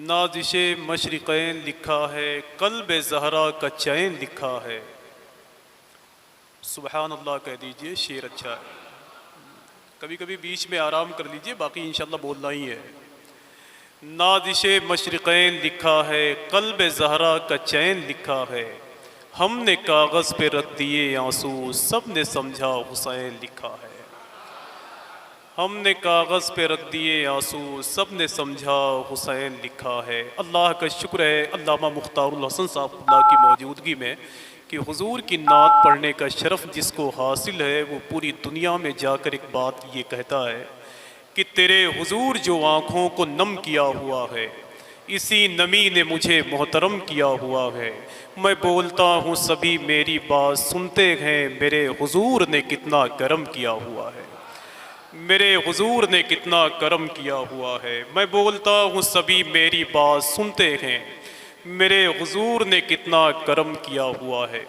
نازش مشرقین لکھا ہے، قلب زہرا کا چین لکھا ہے۔ سبحان اللہ کہہ دیجئے، شعر اچھا ہے۔ کبھی کبھی بیچ میں آرام کر لیجئے، باقی انشاءاللہ بولنا ہی ہے۔ نازش مشرقین لکھا ہے، قلب زہرا کا چین لکھا ہے۔ ہم نے کاغذ پہ رکھ دیے آنسو، سب نے سمجھا حسین لکھا ہے۔ ہم نے کاغذ پہ رکھ دیے آنسو، سب نے سمجھا حسین لکھا ہے۔ اللہ کا شکر ہے علامہ مختار الحسن صاحب اللہ کی موجودگی میں کہ حضور کی نعت پڑھنے کا شرف جس کو حاصل ہے وہ پوری دنیا میں جا کر ایک بات یہ کہتا ہے کہ تیرے حضور جو آنکھوں کو نم کیا ہوا ہے، اسی نمی نے مجھے محترم کیا ہوا ہے۔ میں بولتا ہوں سبھی میری بات سنتے ہیں، میرے حضور نے کتنا کرم کیا ہوا ہے، میرے حضور نے کتنا کرم کیا ہوا ہے۔ میں بولتا ہوں سبھی میری بات سنتے ہیں، میرے حضور نے کتنا کرم کیا ہوا ہے۔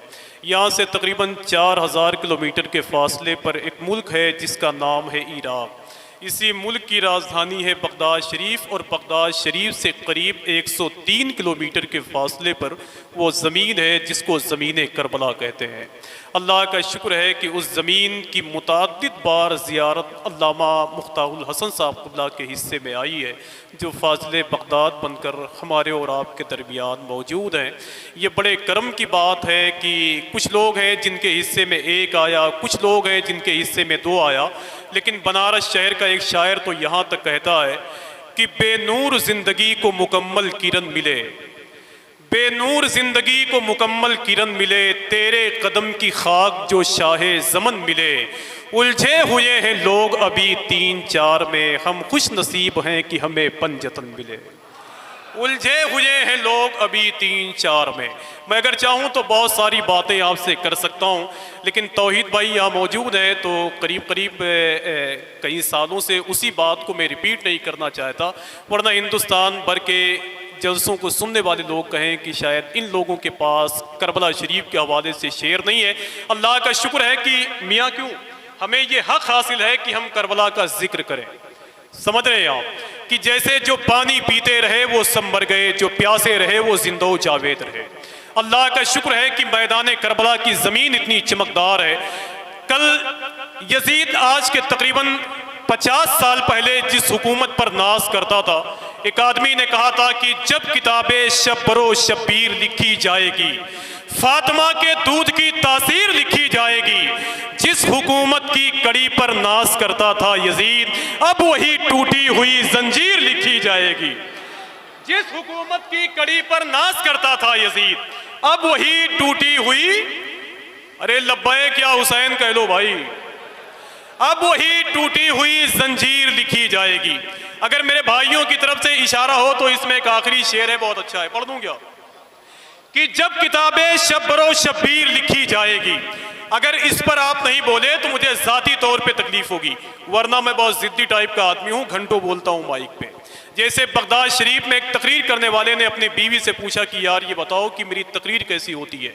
یہاں سے تقریباً 4000 کلومیٹر کے فاصلے پر ایک ملک ہے جس کا نام ہے عراق۔ اسی ملک کی راجدھانی ہے بغداد شریف، اور بغداد شریف سے قریب 103 کلومیٹر کے فاصلے پر وہ زمین ہے جس کو زمین کربلا کہتے ہیں۔ اللہ کا شکر ہے کہ اس زمین کی متعدد بار زیارت علامہ مختار الحسن صاحب اللہ کے حصے میں آئی ہے، جو فاضل بغداد بن کر ہمارے اور آپ کے درمیان موجود ہیں۔ یہ بڑے کرم کی بات ہے کہ کچھ لوگ ہیں جن کے حصے میں ایک آیا، کچھ لوگ ہیں جن کے حصے میں 2 آیا، لیکن بنارس شہر کا ایک شاعر تو یہاں تک کہتا ہے کہ بے نور زندگی کو مکمل کرن ملے، بے نور زندگی کو مکمل کرن ملے، تیرے قدم کی خاک جو شاہ زمن ملے۔ الجھے ہوئے ہیں لوگ ابھی 3-4 میں، ہم خوش نصیب ہیں کہ ہمیں پنجتن ملے۔ الجھے ہوئے ہیں لوگ ابھی 3-4 میں۔ میں اگر چاہوں تو بہت ساری باتیں آپ سے کر سکتا ہوں، لیکن توحید بھائی یہاں موجود ہیں تو قریب کئی سالوں سے اسی بات کو میں ریپیٹ نہیں کرنا چاہتا، ورنہ ہندوستان بھر کے جلسوں کو سننے والے لوگ کہیں کہ شاید ان لوگوں کے پاس کربلا شریف کے حوالے سے شعر نہیں ہے۔ اللہ کا شکر ہے کہ میاں کیوں ہمیں یہ حق حاصل ہے کہ ہم کربلا کا ذکر کریں۔ سمجھ رہے ہیں آپ کہ جیسے جو پانی پیتے رہے وہ سب مر گئے، جو پیاسے رہے وہ زندہ و جاوید رہے۔ اللہ کا شکر ہے کہ میدان کربلا کی زمین اتنی چمکدار ہے۔ کل یزید آج کے تقریباً 50 سال پہلے جس حکومت پر ناز کرتا تھا، ایک آدمی نے کہا تھا کہ جب کتاب شبر و شبیر لکھی جائے گی، فاطمہ کے دودھ کی تاثیر لکھی جائے گی۔ جس حکومت کی کڑی پر ناز کرتا تھا یزید، اب وہی ٹوٹی ہوئی زنجیر لکھی جائے گی۔ جس حکومت کی کڑی پر ناز کرتا تھا یزید، اب وہی ٹوٹی ہوئی، ارے لبیک یا حسین کہہ لو بھائی، اب وہی ٹوٹی ہوئی زنجیر لکھی جائے گی۔ اگر میرے بھائیوں کی طرف سے اشارہ ہو تو اس میں ایک آخری شعر ہے، بہت اچھا ہے، پڑھ دوں کیا؟ کہ جب کتاب شبر و شبیر لکھی جائے گی، اگر اس پر آپ نہیں بولے تو مجھے ذاتی طور پہ تکلیف ہوگی، ورنہ میں بہت ضدی ٹائپ کا آدمی ہوں، گھنٹوں بولتا ہوں مائک پہ۔ جیسے بغداد شریف میں ایک تقریر کرنے والے نے اپنی بیوی سے پوچھا کہ یار یہ بتاؤ کہ میری تقریر کیسی ہوتی ہے،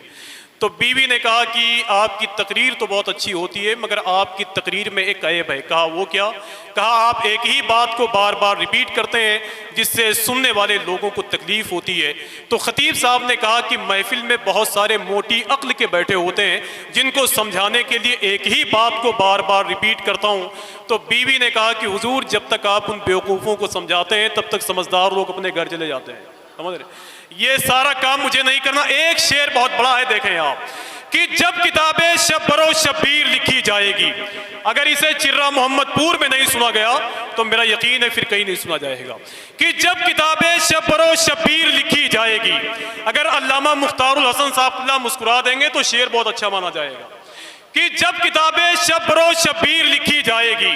تو بیوی نے کہا کہ آپ کی تقریر تو بہت اچھی ہوتی ہے مگر آپ کی تقریر میں ایک عیب ہے۔ کہا وہ کیا؟ کہا آپ ایک ہی بات کو بار بار ریپیٹ کرتے ہیں جس سے سننے والے لوگوں کو تکلیف ہوتی ہے۔ تو خطیب صاحب نے کہا کہ محفل میں بہت سارے موٹی عقل کے بیٹھے ہوتے ہیں جن کو سمجھانے کے لیے ایک ہی بات کو بار بار ریپیٹ کرتا ہوں۔ تو بیوی نے کہا کہ حضور جب تک آپ ان بیوقوفوں کو سمجھاتے ہیں تب تک سمجھدار لوگ اپنے گھر چلے جاتے ہیں۔ سمجھ رہے؟ یہ سارا کام مجھے نہیں کرنا۔ ایک شعر بہت بڑا ہے، دیکھیں آپ کہ جب کتاب شبر و شبیر لکھی جائے گی، اگر اسے چرہ محمد پور میں نہیں سنا گیا تو میرا یقین ہے پھر کہیں نہیں سنا جائے گا۔ کہ جب کتاب شبر و شبیر لکھی جائے گی، اگر علامہ مختار الحسن صاحب اللہ مسکرا دیں گے تو شعر بہت اچھا مانا جائے گا۔ کہ جب کتاب شبر و شبیر لکھی جائے گی،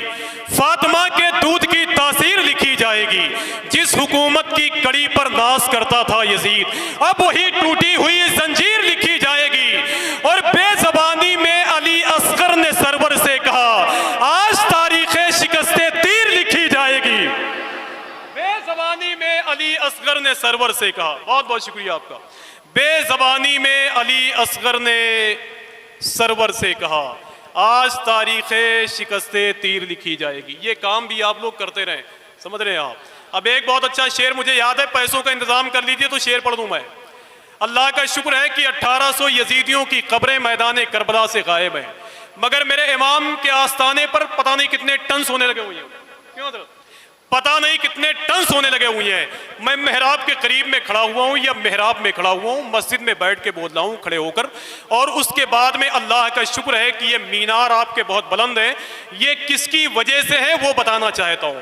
فاطمہ کے دودھ کی تاثیر لکھی جائے گی، جس حکومت کی کڑی پر ناز کرتا تھا یزید، اب وہی ٹوٹی ہوئی زنجیر لکھی جائے گی۔ اور بے زبانی میں علی اصغر نے سرور سے کہا، آج تاریخ شکست تیر لکھی جائے گی۔ بے زبانی میں علی اصغر نے سرور سے کہا، بہت بہت شکریہ آپ کا۔ بے زبانی میں علی اصغر نے سرور سے کہا، آج تاریخ شکست تیر لکھی جائے گی۔ یہ کام بھی آپ لوگ کرتے رہیں، سمجھ رہے ہیں آپ؟ اب ایک بہت اچھا شعر مجھے یاد ہے، پیسوں کا انتظام کر لیجئے تو شعر پڑھ دوں میں۔ اللہ کا شکر ہے کہ 1800 یزیدیوں کی قبریں میدان کربلا سے غائب ہیں، مگر میرے امام کے آستانے پر پتہ نہیں کتنے ٹن سونے لگے ہوئے ہیں۔ کیوں حضرت؟ پتہ نہیں کتنے ٹن سونے لگے ہوئے ہیں۔ میں محراب کے قریب میں کھڑا ہوا ہوں یا محراب میں کھڑا ہوا ہوں، مسجد میں بیٹھ کے بول رہا ہوں کھڑے ہو کر، اور اس کے بعد میں اللہ کا شکر ہے کہ یہ مینار آپ کے بہت بلند ہیں، یہ کس کی وجہ سے ہے وہ بتانا چاہتا ہوں۔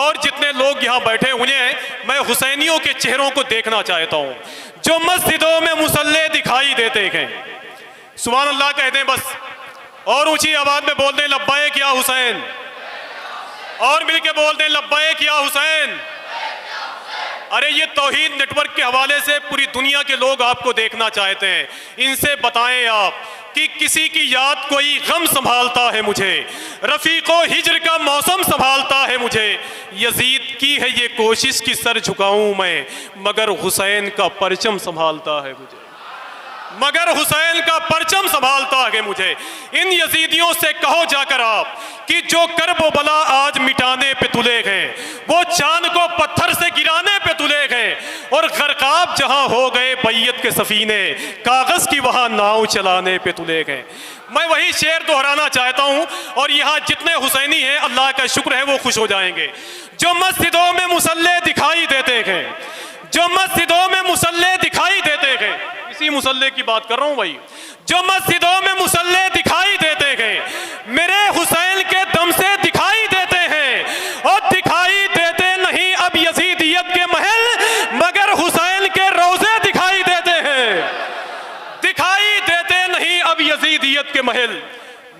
اور جتنے لوگ یہاں بیٹھے ہوئے ہیں، میں حسینیوں کے چہروں کو دیکھنا چاہتا ہوں جو مسجدوں میں مصلے دکھائی دیتے ہیں۔ سبحان اللہ کہہ دیں بس، اور اونچی آواز میں بول دیں لبیک یا حسین، اور مل کے بول دیں لبیک یا حسین۔ ارے یہ توحید نیٹ ورک کے حوالے سے پوری دنیا کے لوگ آپ کو دیکھنا چاہتے ہیں، ان سے بتائیں آپ کہ کسی کی یاد کوئی غم سنبھالتا ہے مجھے، رفیق و ہجر کا موسم سنبھالتا ہے مجھے، یزید کی ہے یہ کوشش کی سر جھکاؤں میں، مگر حسین کا پرچم سنبھالتا ہے مجھے، مگر حسین کا پرچم سنبھالتا ہے مجھے۔ ان یزیدیوں سے کہو جا کر آپ کہ جو کرب و بلا آج مٹانے پہ تلے گئے، وہ چاند کو پتھر سے گرانے پہ تلے گئے، اور غرقاب جہاں ہو گئے بیعت کے سفینے، کاغذ کی وہاں ناؤ چلانے پہ تلے گئے۔ میں وہی شعر دہرانا چاہتا ہوں، اور یہاں جتنے حسینی ہیں اللہ کا شکر ہے وہ خوش ہو جائیں گے۔ جو مسجدوں میں مصلے دکھائی دیتے ہیں، جو مسجدوں میں مصلے دکھائی دیتے ہیں، اسی مصلے کی بات کر رہا ہوں بھائی، جو مسجدوں میں مصلے دکھائی دیتے ہیں، میرے حسین کے دم سے دکھائی دیتے ہیں، اور دکھائی دیتے نہیں اب یزیدیت کے محل، مگر حسین کے روزے دکھائی دیتے ہیں۔ دکھائی دیتے نہیں اب یزیدیت کے محل،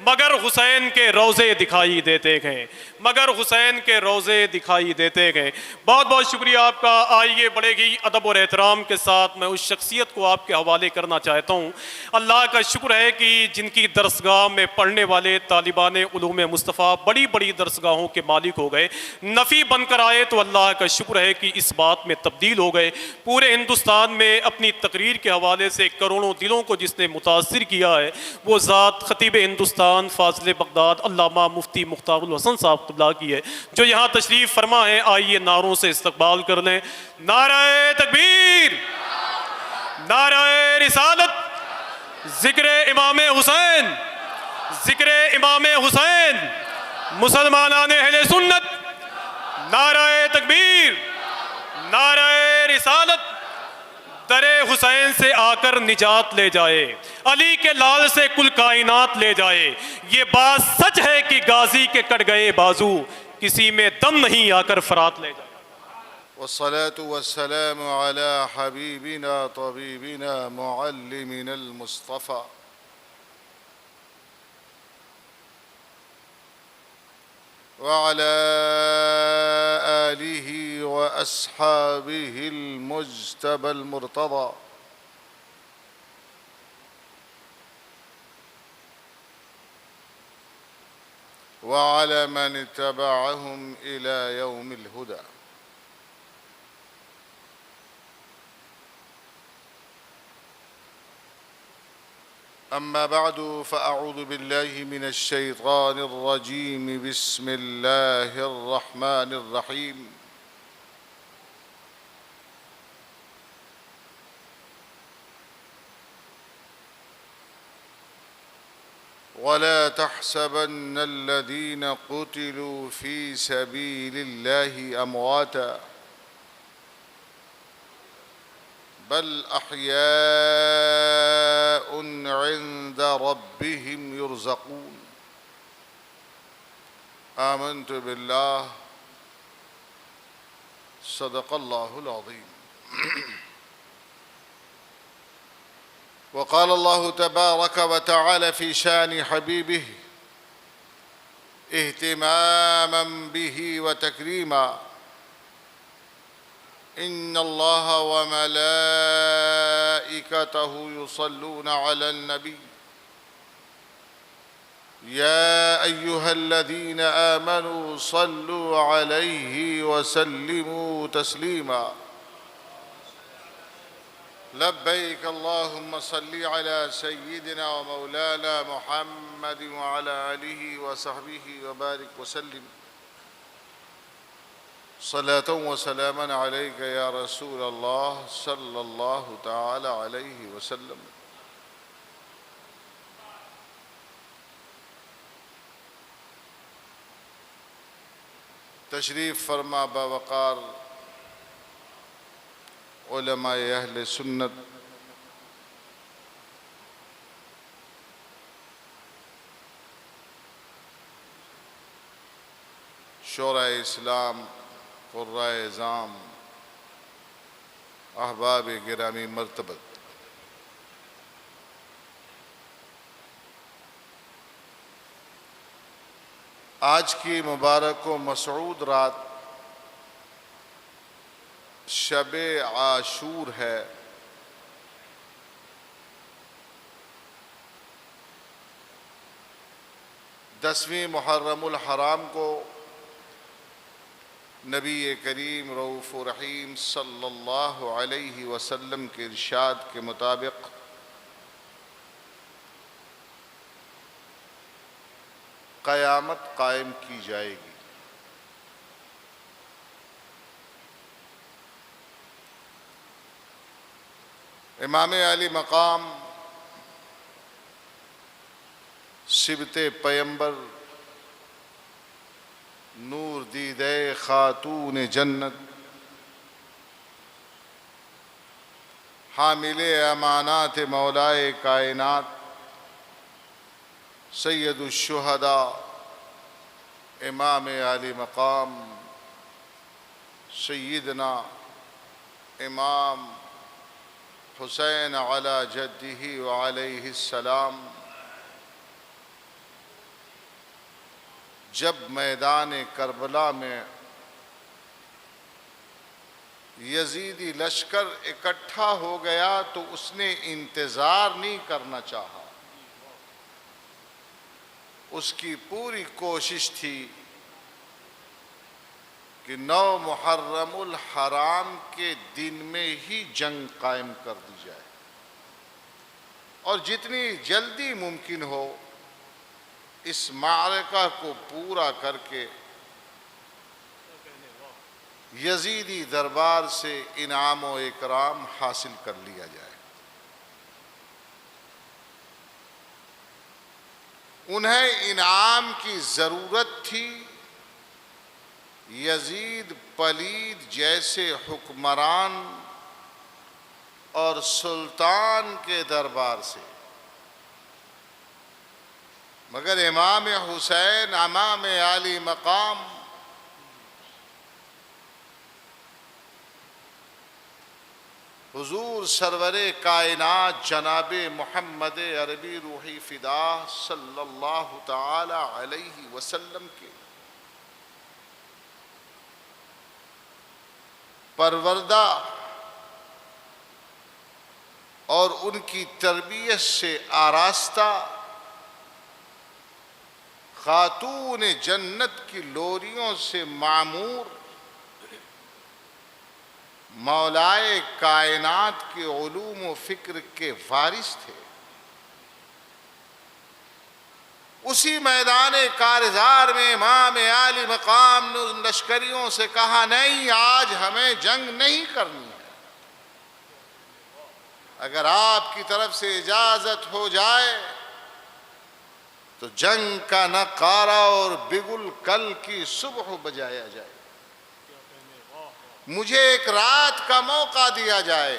مگر حسین کے روزے دکھائی دیتے گئے، مگر حسین کے روزے دکھائی دیتے گئے۔ بہت بہت شکریہ آپ کا۔ آئیے بڑے ہی ادب اور احترام کے ساتھ میں اس شخصیت کو آپ کے حوالے کرنا چاہتا ہوں۔ اللہ کا شکر ہے کہ جن کی درسگاہ میں پڑھنے والے طالبان علوم مصطفیٰ بڑی بڑی درسگاہوں کے مالک ہو گئے، نفی بن کر آئے تو اللہ کا شکر ہے کہ اس بات میں تبدیل ہو گئے۔ پورے ہندوستان میں اپنی تقریر کے حوالے سے کروڑوں دلوں کو جس نے متاثر کیا ہے، وہ ذات خطیب ہندوستان فاضل بغداد علامہ مفتی مختار الحسن صاحب قبلہ کی ہے، جو یہاں تشریف فرما ہے۔ آئیے نعروں سے استقبال کر لیں۔ نعرہ تکبیر، نعرہ رسالت، ذکر امام حسین، ذکر امام حسین، مسلمانان اہل سنت، نعرہ تکبیر، نعرہ رسالت، در حسین سے آ کر نجات لے جائے، علی کے لال سے کل کائنات لے جائے۔ یہ بات سچ ہے کہ غازی کے کٹ گئے بازو، کسی میں دم نہیں آ کر فرات لے جائے۔ والصلاة والسلام على حبيبنا طبيبنا معلمنا المصطفى وعلى آله وأصحابه المجتبى المرتضى وعلى من اتبعهم إلى يوم الهدى۔ أما بعد فأعوذ بالله من الشيطان الرجيم، بسم الله الرحمن الرحيم۔ ولا تحسبن الذين قتلوا في سبيل الله أمواتا بل أحياء عند ربهم يرزقون۔ آمنت بالله، صدق الله العظيم۔ وقال الله تبارك وتعالى في شان حبيبه اهتماما به وتكريما: إن الله وملائكته يصلون على النبي يا أيها الذين آمنوا صلوا عليه وسلموا تسليما۔ لبيك اللهم صل على سيدنا ومولانا محمد وعلى آله وصحبه وبارك وسلم۔ صلاة وسلاما عليك يا رسول الله صلى الله تعالى عليه وسلم. تشریف فرما باوقار علماء اہل سنت، شورائے اسلام، قرائے اعظام، احباب گرامی مرتبت، آج کی مبارک و مسعود رات شب عاشور ہے۔ دسویں محرم الحرام کو نبی کریم رؤوف رحیم صلی اللہ علیہ وسلم کے ارشاد کے مطابق قیامت قائم کی جائے گی۔ امام علی مقام صبت پیمبر نور دیدہ خاتون جنت، حامل امانات مولائے کائنات، سید الشہداء امام علی مقام سیدنا امام حسین علی جدہ وعلیہ السلام جب میدان کربلا میں یزیدی لشکر اکٹھا ہو گیا تو اس نے انتظار نہیں کرنا چاہا۔ اس کی پوری کوشش تھی کہ 9 محرم الحرام کے دن میں ہی جنگ قائم کر دی جائے اور جتنی جلدی ممکن ہو اس معرکہ کو پورا کر کے یزیدی دربار سے انعام و اکرام حاصل کر لیا جائے۔ انہیں انعام کی ضرورت تھی، یزید پلید جیسے حکمران اور سلطان کے دربار سے، مگر امام حسین امام علی مقام حضور سرور کائنات جناب محمد عربی روحی فدا صلی اللہ تعالی علیہ وسلم کے پروردہ اور ان کی تربیت سے آراستہ خاتون جنت کی لوریوں سے معمور مولائے کائنات کے علوم و فکر کے وارث تھے۔ اسی میدان کارزار میں امام علی مقام نے ان لشکریوں سے کہا، نہیں، آج ہمیں جنگ نہیں کرنی ہے، اگر آپ کی طرف سے اجازت ہو جائے تو جنگ کا نقارہ اور بگل کل کی صبح بجایا جائے، مجھے ایک رات کا موقع دیا جائے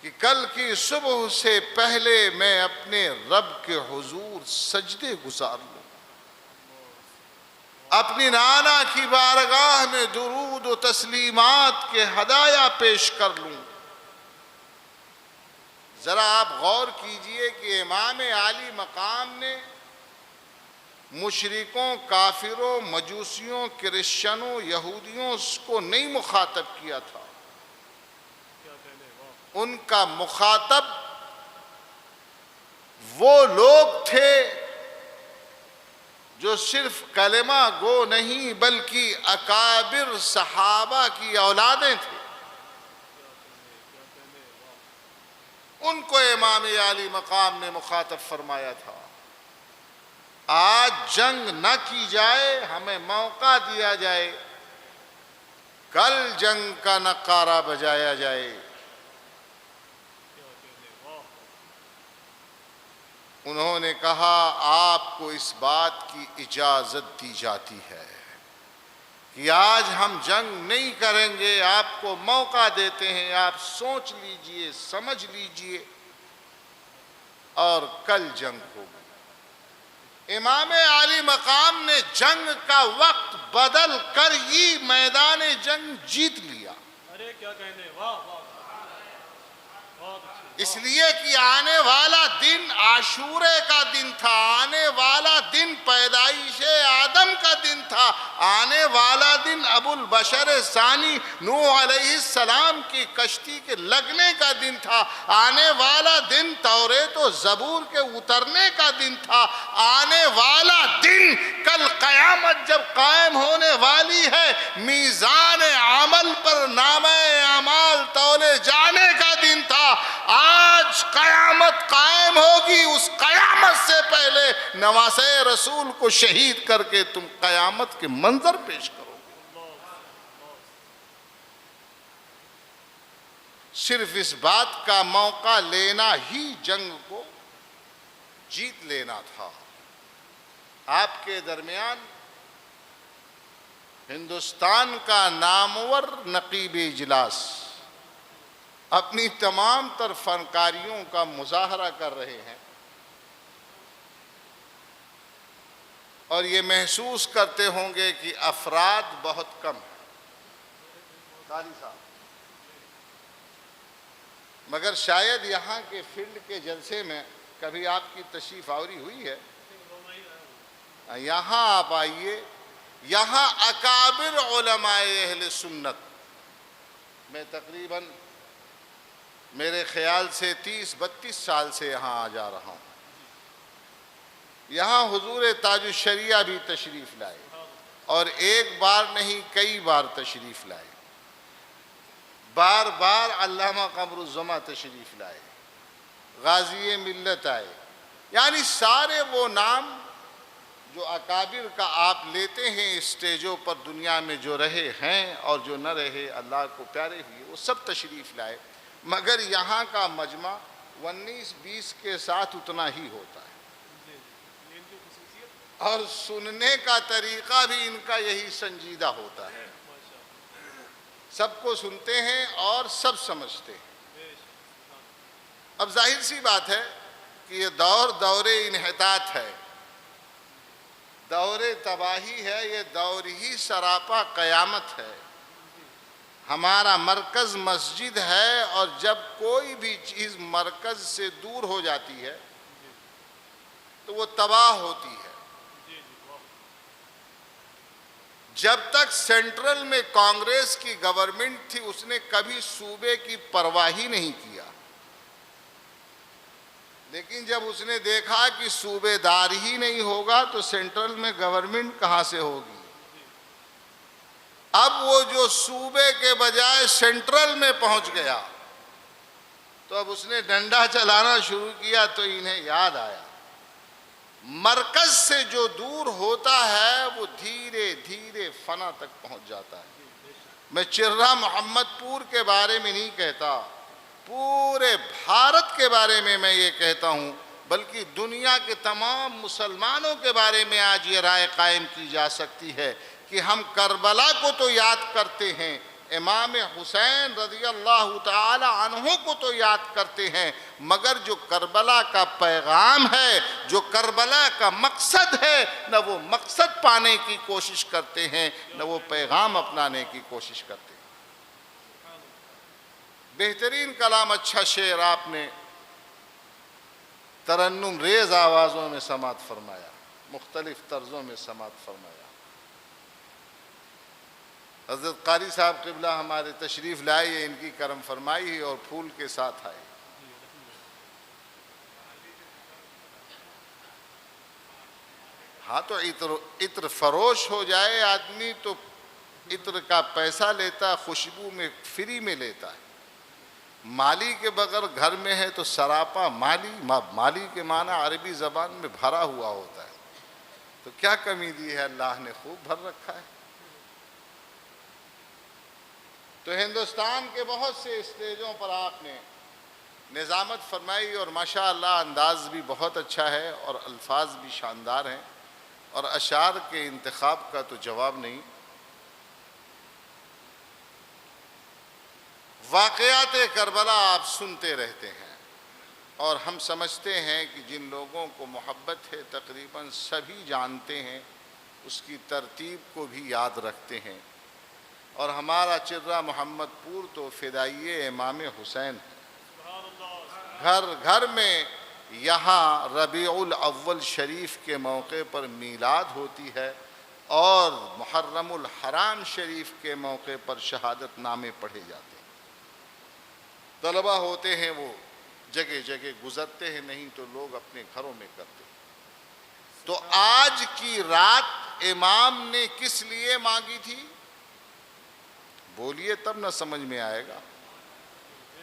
کہ کل کی صبح سے پہلے میں اپنے رب کے حضور سجدے گزار لوں، اپنی نانا کی بارگاہ میں درود و تسلیمات کے ہدایہ پیش کر لوں۔ ذرا آپ غور کیجئے کہ امام علی مقام نے مشرکوں، کافروں، مجوسیوں، کرسچنوں، یہودیوں کو نہیں مخاطب کیا تھا، ان کا مخاطب وہ لوگ تھے جو صرف کلمہ گو نہیں بلکہ اکابر صحابہ کی اولادیں تھے، ان کو امام علی مقام نے مخاطب فرمایا تھا۔ آج جنگ نہ کی جائے، ہمیں موقع دیا جائے، کل جنگ کا نعرہ بجایا جائے۔ انہوں نے کہا آپ کو اس بات کی اجازت دی جاتی ہے کہ آج ہم جنگ نہیں کریں گے، آپ کو موقع دیتے ہیں، آپ سوچ لیجئے، سمجھ لیجئے، اور کل جنگ ہوگی۔ امام عالی مقام نے جنگ کا وقت بدل کر ہی میدان جنگ جیت لیا۔ ارے کیا کہنے، واہ واہ، بہت اچھا۔ اس لیے کہ آنے والا دن عاشورے کا دن تھا، آنے والا دن پیدائش آدم کا دن تھا، آنے والا دن ابو البشر ثانی نوح علیہ السلام کی کشتی کے لگنے کا دن تھا، آنے والا دن توریت و زبور کے اترنے کا دن تھا، آنے والا دن کل قیامت جب قائم ہونے والی ہے، میزان عمل پر نامہ اعمال تولے جانے کا دن تھا۔ آج قیامت قائم ہوگی، اس قیامت سے پہلے نواسہ رسول کو شہید کر کے تم قیامت کے منظر پیش کرو گے۔ صرف اس بات کا موقع لینا ہی جنگ کو جیت لینا تھا۔ آپ کے درمیان ہندوستان کا نامور نقیب اجلاس اپنی تمام تر فنکاریوں کا مظاہرہ کر رہے ہیں، اور یہ محسوس کرتے ہوں گے کہ افراد بہت کم ہیں، قاری صاحب، مگر شاید یہاں کے فیلڈ کے جلسے میں کبھی آپ کی تشریف آوری ہوئی ہے؟ یہاں آپ آئیے، یہاں اکابر علماء اہل سنت، میں تقریباً میرے خیال سے 30-32 سال سے یہاں آ جا رہا ہوں، یہاں حضور تاج الشریعہ بھی تشریف لائے، اور ایک بار نہیں کئی بار تشریف لائے، بار بار علامہ قمر الزماں تشریف لائے، غازی ملت آئے، یعنی سارے وہ نام جو اکابر کا آپ لیتے ہیں اسٹیجوں پر دنیا میں، جو رہے ہیں اور جو نہ رہے، اللہ کو پیارے ہوئے، وہ سب تشریف لائے، مگر یہاں کا مجمع 19-20 کے ساتھ اتنا ہی ہوتا ہے، اور سننے کا طریقہ بھی ان کا یہی سنجیدہ ہوتا ہے، سب کو سنتے ہیں اور سب سمجھتے ہیں۔ اب ظاہر سی بات ہے کہ یہ دور انحطاط ہے، دور تباہی ہے، یہ دور ہی سراپا قیامت ہے۔ ہمارا مرکز مسجد ہے، اور جب کوئی بھی چیز مرکز سے دور ہو جاتی ہے تو وہ تباہ ہوتی ہے۔ جب تک سینٹرل میں کانگریس کی گورنمنٹ تھی، اس نے کبھی صوبے کی پرواہ ہی نہیں کیا، لیکن جب اس نے دیکھا کہ صوبے دار ہی نہیں ہوگا تو سینٹرل میں گورنمنٹ کہاں سے ہوگی؟ اب وہ جو صوبے کے بجائے سینٹرل میں پہنچ گیا تو اب اس نے ڈنڈا چلانا شروع کیا، تو انہیں یاد آیا مرکز سے جو دور ہوتا ہے وہ دھیرے دھیرے فنا تک پہنچ جاتا ہے۔ میں چرہ محمد پور کے بارے میں نہیں کہتا، پورے بھارت کے بارے میں یہ کہتا ہوں، بلکہ دنیا کے تمام مسلمانوں کے بارے میں آج یہ رائے قائم کی جا سکتی ہے کہ ہم کربلا کو تو یاد کرتے ہیں، امام حسین رضی اللہ تعالی عنہ کو تو یاد کرتے ہیں، مگر جو کربلا کا پیغام ہے، جو کربلا کا مقصد ہے، نہ وہ مقصد پانے کی کوشش کرتے ہیں، نہ وہ پیغام اپنانے کی کوشش کرتے ہیں۔ بہترین کلام، اچھا شعر آپ نے ترنم ریز آوازوں میں سماعت فرمایا، مختلف طرزوں میں سماعت فرمایا۔ حضرت قاری صاحب قبلہ ہمارے تشریف لائے، ان کی کرم فرمائی اور پھول کے ساتھ آئے۔ ہاں تو عطر فروش ہو جائے آدمی تو عطر کا پیسہ لیتا، خوشبو میں فری میں لیتا ہے۔ مالی کے بغیر گھر میں ہے تو سراپا مالی، مالی کے معنی عربی زبان میں بھرا ہوا ہوتا ہے۔ تو کیا کمی دی ہے؟ اللہ نے خوب بھر رکھا ہے۔ تو ہندوستان کے بہت سے اسٹیجوں پر آپ نے نظامت فرمائی، اور ماشاءاللہ انداز بھی بہت اچھا ہے اور الفاظ بھی شاندار ہیں، اور اشعار کے انتخاب کا تو جواب نہیں۔ واقعات کربلا آپ سنتے رہتے ہیں، اور ہم سمجھتے ہیں کہ جن لوگوں کو محبت ہے تقریباً سبھی جانتے ہیں، اس کی ترتیب کو بھی یاد رکھتے ہیں، اور ہمارا چرہ محمد پور تو فدائی امام حسین ہے۔ گھر گھر میں یہاں ربیع الاول شریف کے موقع پر میلاد ہوتی ہے، اور محرم الحرام شریف کے موقع پر شہادت نامے پڑھے جاتے ہیں۔ طلبہ ہوتے ہیں وہ جگہ جگہ گزرتے ہیں، نہیں تو لوگ اپنے گھروں میں کرتے ہیں۔ تو آج کی رات امام نے کس لیے مانگی تھی؟ بولیے تب نہ سمجھ میں آئے گا۔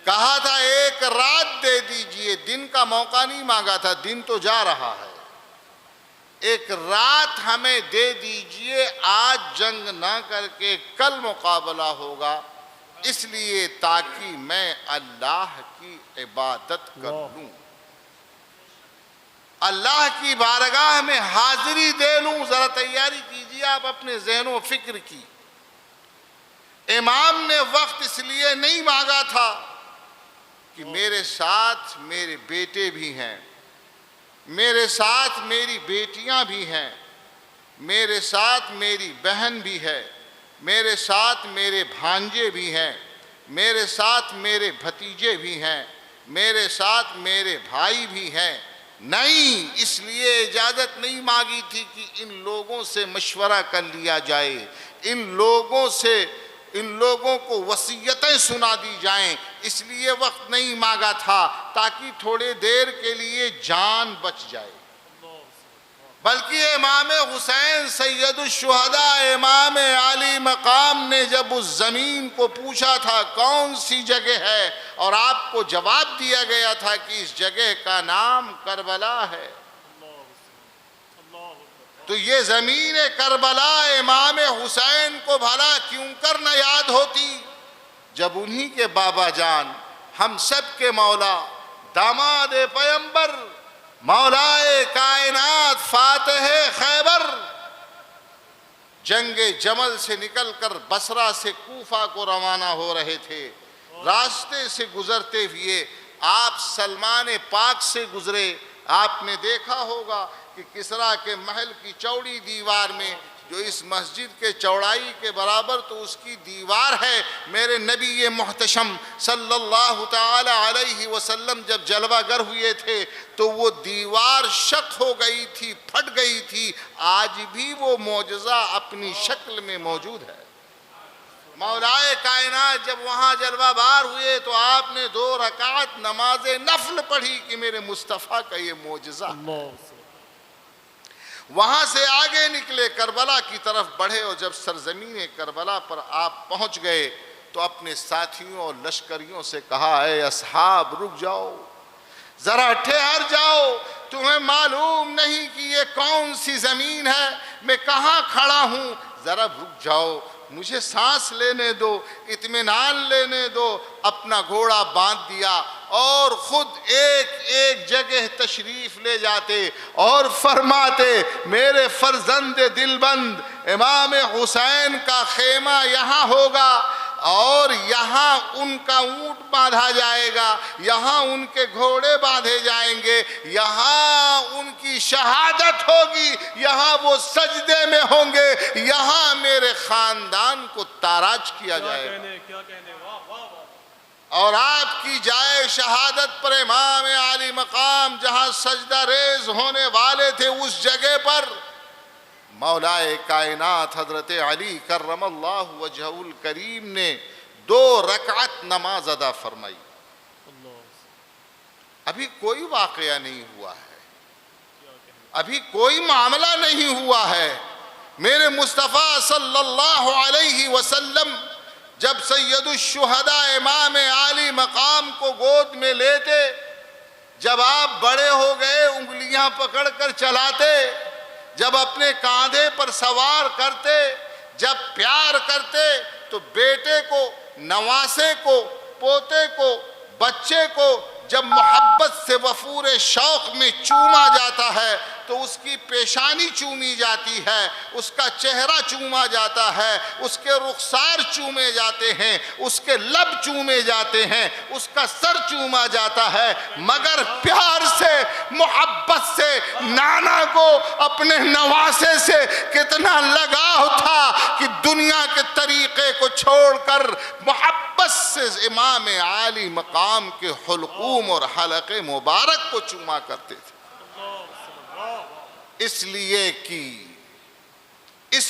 کہا تھا ایک رات دے دیجئے، دن کا موقع نہیں مانگا تھا، دن تو جا رہا ہے۔ ایک رات ہمیں دے دیجئے، آج جنگ نہ کر کے کل مقابلہ ہوگا، اس لیے تاکہ میں اللہ کی عبادت کر لوں، اللہ کی بارگاہ میں حاضری دے لوں۔ ذرا تیاری کیجئے آپ اپنے ذہن و فکر کی۔ امام نے وقت اس لیے نہیں مانگا تھا کہ میرے ساتھ میرے بیٹے بھی ہیں، میرے ساتھ میری بیٹیاں بھی ہیں، میرے ساتھ میری بہن بھی ہے، میرے ساتھ میرے بھانجے بھی ہیں، میرے ساتھ میرے بھتیجے بھی ہیں، میرے ساتھ میرے بھائی بھی ہیں۔ نہیں، اس لیے اجازت نہیں مانگی تھی کہ ان لوگوں سے مشورہ کر لیا جائے، ان لوگوں کو وصیتیں سنا دی جائیں، اس لیے وقت نہیں مانگا تھا تاکہ تھوڑے دیر کے لیے جان بچ جائے۔ بلکہ امام حسین سید الشہداء امام عالی مقام نے جب اس زمین کو پوچھا تھا کون سی جگہ ہے، اور آپ کو جواب دیا گیا تھا کہ اس جگہ کا نام کربلا ہے، تو یہ زمین کربلا امام حسین کو بھلا کیوں کر نہ یاد ہوتی، جب انہی کے بابا جان، ہم سب کے مولا، داماد پیمبر، مولا کائنات، فاتح خیبر، جنگ جمل سے نکل کر بصرہ سے کوفہ کو روانہ ہو رہے تھے۔ راستے سے گزرتے ہوئے آپ سلمان پاک سے گزرے۔ آپ نے دیکھا ہوگا کہ کسریٰ کے محل کی چوڑی دیوار میں، جو اس مسجد کے چوڑائی کے برابر تو اس کی دیوار ہے، میرے نبی محتشم صلی اللہ تعالی علیہ وسلم جب جلوہ گر ہوئے تھے تو وہ دیوار شق ہو گئی تھی، پھٹ گئی تھی۔ آج بھی وہ معجزہ اپنی شکل میں موجود ہے۔ مولا کائنات جب وہاں جلوہ بار ہوئے تو آپ نے 2 رکعت نماز نفل پڑھی کہ میرے مصطفیٰ کا یہ معجزہ ہے۔ وہاں سے آگے نکلے، کربلا کی طرف بڑھے، اور جب سرزمین کربلا پر آپ پہنچ گئے تو اپنے ساتھیوں اور لشکریوں سے کہا، اے اصحاب رک جاؤ، ذرا ٹھہر جاؤ، تمہیں معلوم نہیں کہ یہ کون سی زمین ہے، میں کہاں کھڑا ہوں، ذرا رک جاؤ، مجھے سانس لینے دو، اطمینان لینے دو۔ اپنا گھوڑا باندھ دیا اور خود ایک ایک جگہ تشریف لے جاتے اور فرماتے، میرے فرزند دلبند امام حسین کا خیمہ یہاں ہوگا، اور یہاں ان کا اونٹ باندھا جائے گا، یہاں ان کے گھوڑے باندھے جائیں گے، یہاں ان کی شہادت ہوگی، یہاں وہ سجدے میں ہوں گے، یہاں میرے خاندان کو تاراج کیا جائے گا، اور آپ کی جائے شہادت پر امام عالی مقام جہاں سجدہ ریز ہونے والے تھے، اس جگہ پر مولا کائنات حضرت علی کرم اللہ وجہہ الکریم نے 2 رکعت نماز ادا فرمائی۔ ابھی کوئی واقعہ نہیں ہوا ہے، ابھی کوئی معاملہ نہیں ہوا ہے۔ میرے مصطفیٰ صلی اللہ علیہ وسلم جب سید الشہداء امام عالی مقام کو گود میں لیتے، جب آپ بڑے ہو گئے، انگلیاں پکڑ کر چلاتے، جب اپنے کاندھے پر سوار کرتے، جب پیار کرتے تو بیٹے کو، نواسے کو، پوتے کو، بچے کو جب محبت سے وفور شوق میں چوما جاتا ہے تو اس کی پیشانی چومی جاتی ہے، اس کا چہرہ چوما جاتا ہے، اس کے رخسار چومے جاتے ہیں، اس کے لب چومے جاتے ہیں، اس کا سر چوما جاتا ہے۔ مگر پیار سے، محبت سے نانا کو اپنے نواسے سے کتنا لگاؤ تھا کہ دنیا کے طریقے کو چھوڑ کر محبت سے امام عالی مقام کے حلقوم اور حلق مبارک کو چوما کرتے تھے۔ اس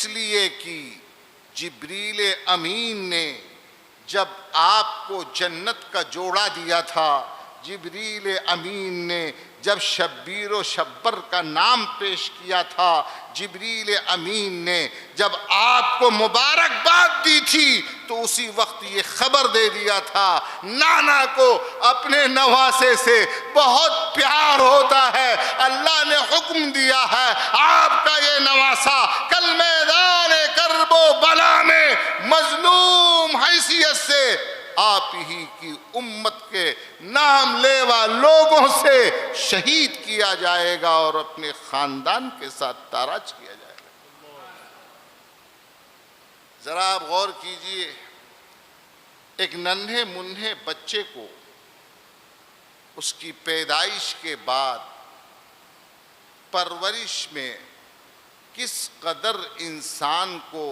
لیے کہ جبریل امین نے جب آپ کو جنت کا جوڑا دیا تھا، جبریل امین نے جب شبیر و شبر کا نام پیش کیا تھا، جبریل امین نے جب آپ کو مبارکباد دی تھی تو اسی وقت یہ خبر دے دیا تھا نانا کو اپنے نواسے سے بہت پیار ہوتا ہے، اللہ نے حکم دیا ہے آپ کا یہ نواسا کل میدان کرب و بلا میں مظلوم حیثیت سے آپ ہی کی امت کے نام لیوا لوگوں سے شہید کیا جائے گا اور اپنے خاندان کے ساتھ تاراج کیا جائے گا۔ ذرا آپ غور کیجئے، ایک ننھے منھے بچے کو اس کی پیدائش کے بعد پرورش میں کس قدر انسان کو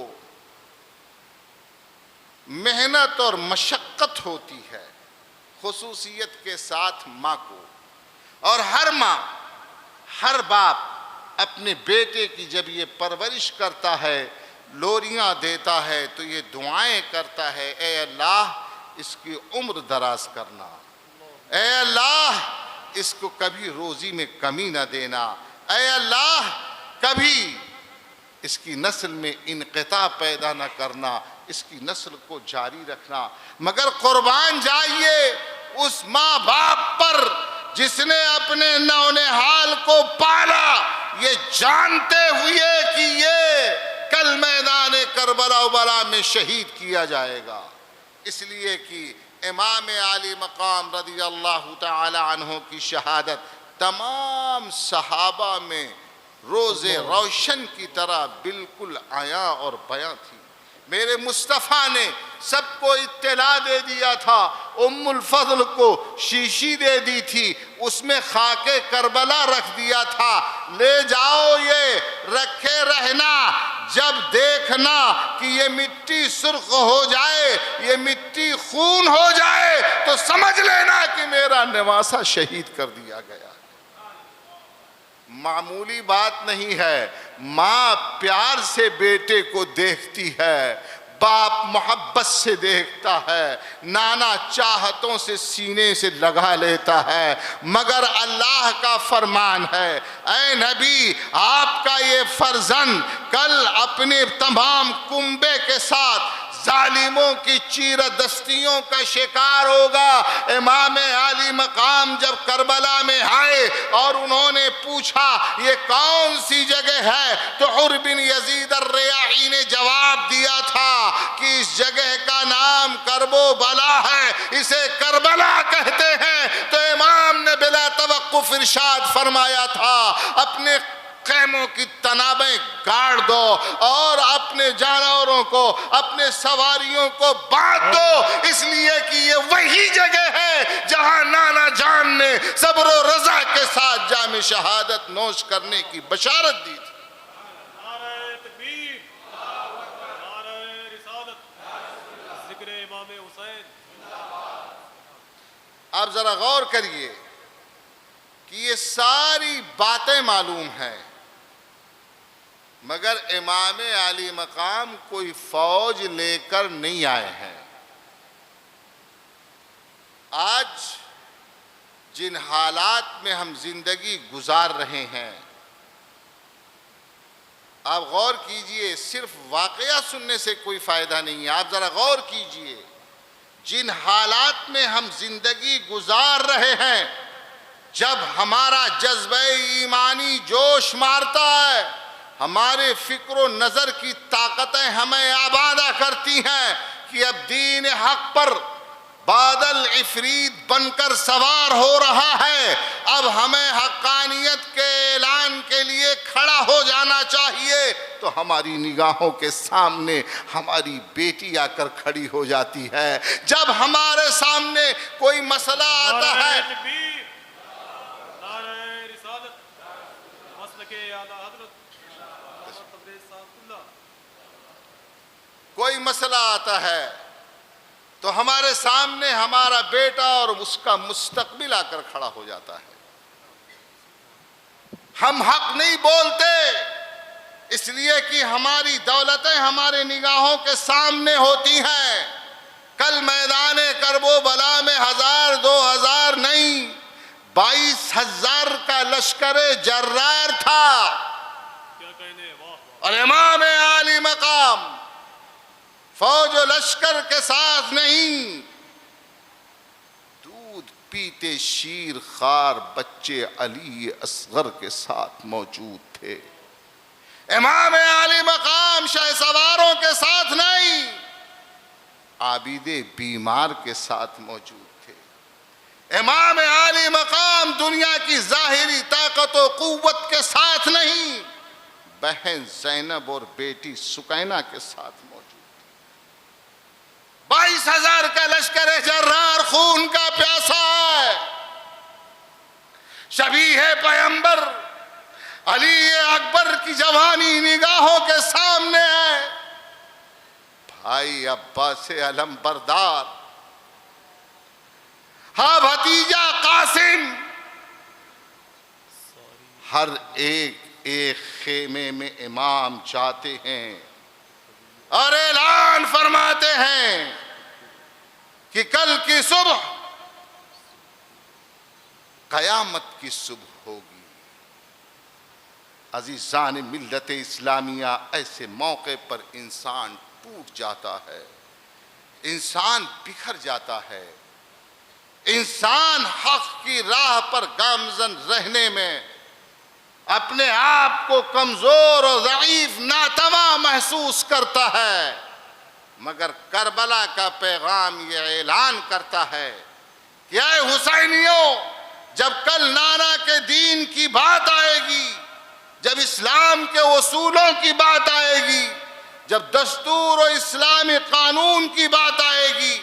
محنت اور مشقت ہوتی ہے، خصوصیت کے ساتھ ماں کو، اور ہر ماں، ہر باپ اپنے بیٹے کی جب یہ پرورش کرتا ہے، لوریاں دیتا ہے تو یہ دعائیں کرتا ہے، اے اللہ اس کی عمر دراز کرنا، اے اللہ اس کو کبھی روزی میں کمی نہ دینا، اے اللہ کبھی اس کی نسل میں انقطاع پیدا نہ کرنا، اس کی نسل کو جاری رکھنا۔ مگر قربان جائیے اس ماں باپ پر جس نے اپنے نونہال کو پالا، یہ جانتے ہوئے کہ یہ کل میدان کربلا و بلا میں شہید کیا جائے گا، اس لیے کہ امام عالی مقام رضی اللہ تعالی عنہ کی شہادت تمام صحابہ میں روز روشن کی طرح بالکل عیاں اور بیاں تھی۔ میرے مصطفیٰ نے سب کو اطلاع دے دیا تھا، ام الفضل کو شیشی دے دی تھی، اس میں خاک کربلا رکھ دیا تھا، لے جاؤ یہ رکھے رہنا، جب دیکھنا کہ یہ مٹی سرخ ہو جائے، یہ مٹی خون ہو جائے تو سمجھ لینا کہ میرا نواسا شہید کر دیا گیا۔ معمولی بات نہیں ہے، ماں پیار سے بیٹے کو دیکھتی ہے، باپ محبت سے دیکھتا ہے، نانا چاہتوں سے سینے سے لگا لیتا ہے، مگر اللہ کا فرمان ہے، اے نبی آپ کا یہ فرزند کل اپنے تمام کنبے کے ساتھ ظالموں کی چیردستیوں کا شکار ہوگا۔ امام عالی مقام جب کربلا میں آئے اور انہوں نے پوچھا یہ کون سی جگہ ہے تو حر بن یزید الریاحی نے جواب دیا تھا کہ اس جگہ کا نام کرب و بلا ہے، اسے کربلا کہتے ہیں۔ تو امام نے بلا توقف ارشاد فرمایا تھا اپنے خیموں کی تنابیں گاڑ دو اور اپنے جانوروں کو، اپنے سواریوں کو باندھ دو، اس لیے کہ یہ وہی جگہ ہے جہاں نانا جان نے صبر و رضا کے ساتھ جام شہادت نوش کرنے کی بشارت دی تھی۔ نعرہ تکبیر، نعرہ رسالت، ذکر امام حسین۔ آپ ذرا غور کریے کہ یہ ساری باتیں معلوم ہیں، مگر امام عالی مقام کوئی فوج لے کر نہیں آئے ہیں۔ آج جن حالات میں ہم زندگی گزار رہے ہیں، آپ غور کیجئے، صرف واقعہ سننے سے کوئی فائدہ نہیں ہے، آپ ذرا غور کیجئے جن حالات میں ہم زندگی گزار رہے ہیں، جب ہمارا جذبہ ایمانی جوش مارتا ہے، ہمارے فکر و نظر کی طاقتیں ہمیں آبادہ کرتی ہیں کہ اب دین حق پر بادل عفریت بن کر سوار ہو رہا ہے. اب ہمیں حقانیت کے اعلان کے لیے کھڑا ہو جانا چاہیے. تو ہماری نگاہوں کے سامنے ہماری بیٹی آ کر کھڑی ہو جاتی ہے. جب ہمارے سامنے کوئی مسئلہ آتا ہے، کوئی مسئلہ آتا ہے تو ہمارے سامنے ہمارا بیٹا اور اس کا مستقبل آ کر کھڑا ہو جاتا ہے. ہم حق نہیں بولتے اس لیے کہ ہماری دولتیں ہمارے نگاہوں کے سامنے ہوتی ہیں. کل میدان کرب و بلا میں 1000 2000 نہیں 22,000 کا لشکر جرار تھا. اور امام عالی مقام فوج و لشکر کے ساتھ نہیں، دودھ پیتے شیر خوار بچے علی اصغر کے ساتھ موجود تھے. امام عالی مقام شہ سواروں کے ساتھ نہیں، عابد بیمار کے ساتھ موجود تھے. امام عالی مقام دنیا کی ظاہری طاقت و قوت کے ساتھ نہیں، بہن زینب اور بیٹی سکینہ کے ساتھ موجود. 22,000 کا لشکر جرار خون کا پیاسا ہے. شبیہ پیمبر علی اکبر کی جوانی نگاہوں کے سامنے ہے. بھائی عباس علم بردار، ہاں بھتیجا قاسم، ہر ایک خیمے میں امام جاتے ہیں اور اعلان فرماتے ہیں کہ کل کی صبح قیامت کی صبح ہوگی. عزیزان ملت اسلامیہ، ایسے موقع پر انسان ٹوٹ جاتا ہے، انسان بکھر جاتا ہے. انسان حق کی راہ پر گامزن رہنے میں اپنے آپ کو کمزور اور ضعیف ناتواں محسوس کرتا ہے. مگر کربلا کا پیغام یہ اعلان کرتا ہے کہ اے حسینیوں، جب کل نانا کے دین کی بات آئے گی، جب اسلام کے اصولوں کی بات آئے گی، جب دستور و اسلامی قانون کی بات آئے گی،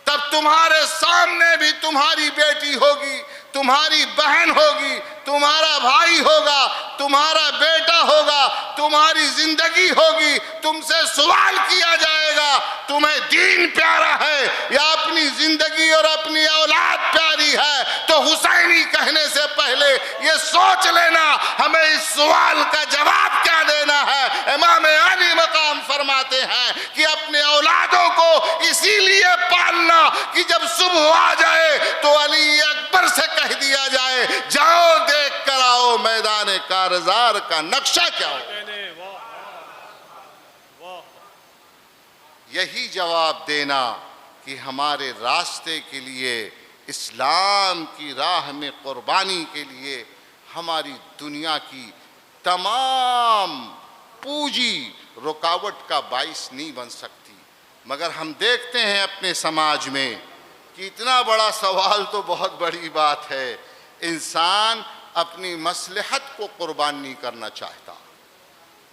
تب تمہارے سامنے بھی تمہاری بیٹی ہوگی، تمہاری بہن ہوگی، تمہارا بھائی ہوگا، تمہارا بیٹا ہوگا، تمہاری زندگی ہوگی. تم سے سوال کیا جائے گا تمہیں دین پیارا ہے یا اپنی زندگی اور اپنی اولاد پیاری ہے. تو حسینی کہنے سے پہلے یہ سوچ لینا ہمیں اس سوال کا جواب کیا دینا ہے. امام علی مقام فرماتے ہیں کہ اپنے اولادوں کو اسی لیے پالنا کہ جب صبح آ جائے تو علی اکبر سے کہہ دیا جائے جاؤ دیکھ کر آؤ میدان کارزار کا نقشہ کیا ہو. یہی جواب دینا کہ ہمارے راستے کے لیے، اسلام کی راہ میں قربانی کے لیے ہماری دنیا کی تمام پونجی رکاوٹ کا باعث نہیں بن سکتی. مگر ہم دیکھتے ہیں اپنے سماج میں کہ اتنا بڑا سوال تو بہت بڑی بات ہے، انسان اپنی مصلحت کو قربان نہیں کرنا چاہتا.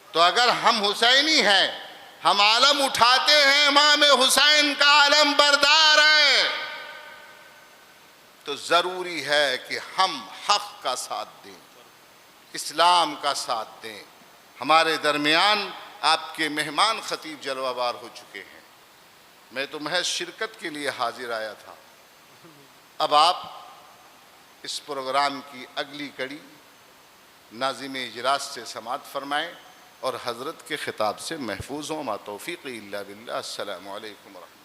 تو اگر ہم حسینی ہیں، ہم علم اٹھاتے ہیں، امام حسین کا علم بردار ہے، تو ضروری ہے کہ ہم حق کا ساتھ دیں، اسلام کا ساتھ دیں. ہمارے درمیان آپ کے مہمان خطیب جلوہ بار ہو چکے ہیں. میں تو محض شرکت کے لیے حاضر آیا تھا. اب آپ اس پروگرام کی اگلی کڑی ناظم اجلاس سے سماعت فرمائیں اور حضرت کے خطاب سے محفوظ ہوں. ما توفیقی الا باللہ. السلام علیکم ورحمۃ اللہ.